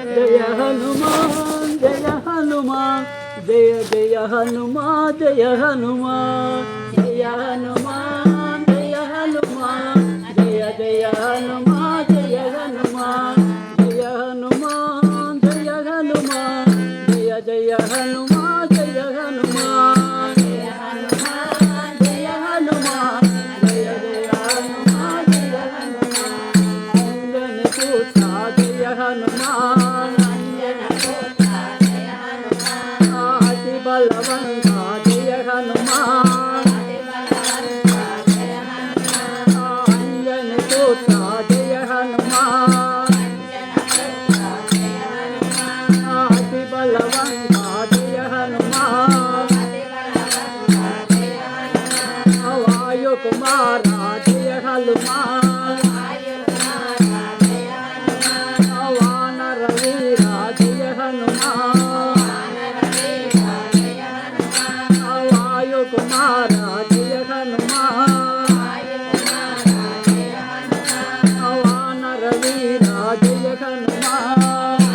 జయ హనుమాన్ జయ హనుమాన్ జయ జయ హనుమాన్ జయ హనుమాన్ జయ హనుమాన్ జయ హనుమాన్ జయ జయ హనుమాన్ జయ హనుమాన్ జయ హనుమాన్ జయ హనుమాన్ జయ జయ హనుమాన్ జయ హనుమాన్ జయ హనుమాన్ జయ హనుమాన్ జయ జయ హనుమాన్ జయ హనుమాన్ అంజని పుత్ర జయ హనుమాన్ అతి బలవంత జయ హనుమాన్ అంజని పుత్ర జయ హనుమాన్ అతి బలవంత జయ హనుమాన్ వాయు కుమార జయ హనుమాన్ వానర వీర జయ హనుమాన్ వాయు కుమార జయ హనుమాన్ వానర వీర జయ హనుమాన్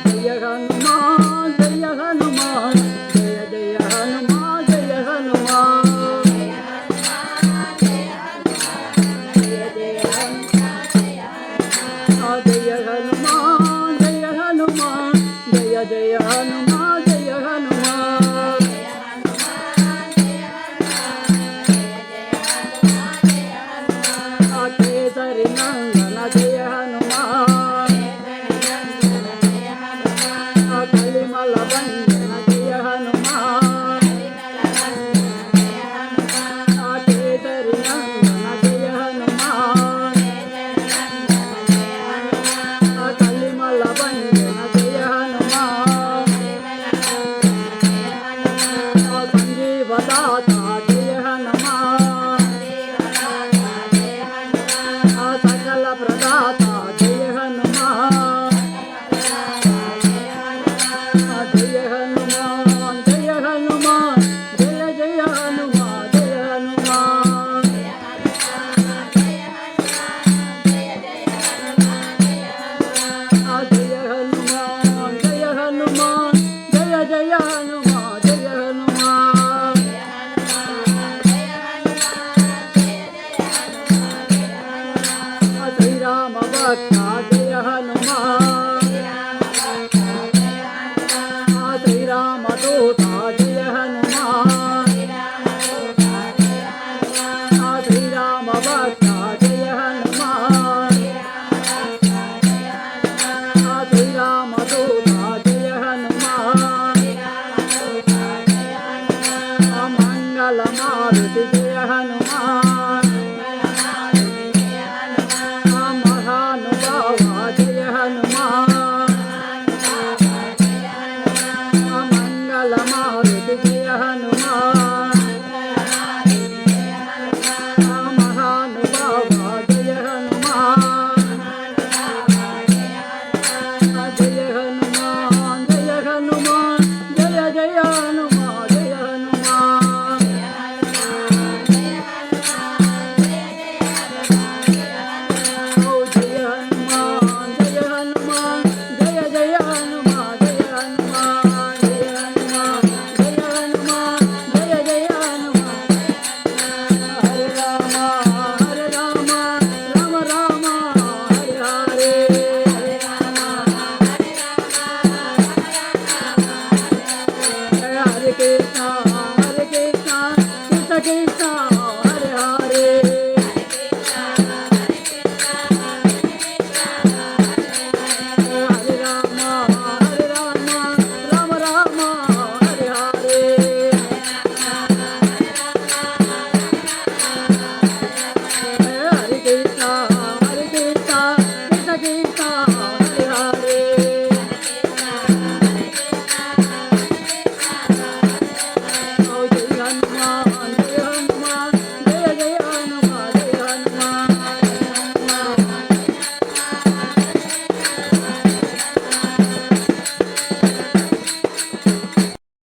జయ హనుమాన్ జయ హనుమాన్ జయ జయ హనుమాన్ జయ హనుమాన్ జయ జయ హనుమాన్ జయ హనుమాన్ జయ జయ హనుమాన్ జయ హనుమాన్ కేసరి నందన జయ హనుమాన్ కలిమల బంధన జయ హనుమాన్ కేసరి నందన జయ హనుమాన్ కలిమల బంధన జయ హనుమాన్ సంజీవదాత జయ హనుమాన్ సకల ప్రదాత జయ హనుమాన్ జయ హనుమాన్ జయ హనుమాన్ జయ జయ హనుమాన్ జయ హనుమాన్ జయ హనుమాన్ జయ హనుమాన్ జయ జయ హనుమాన్ జయ హనుమాన్ శ్రీరామ భక్త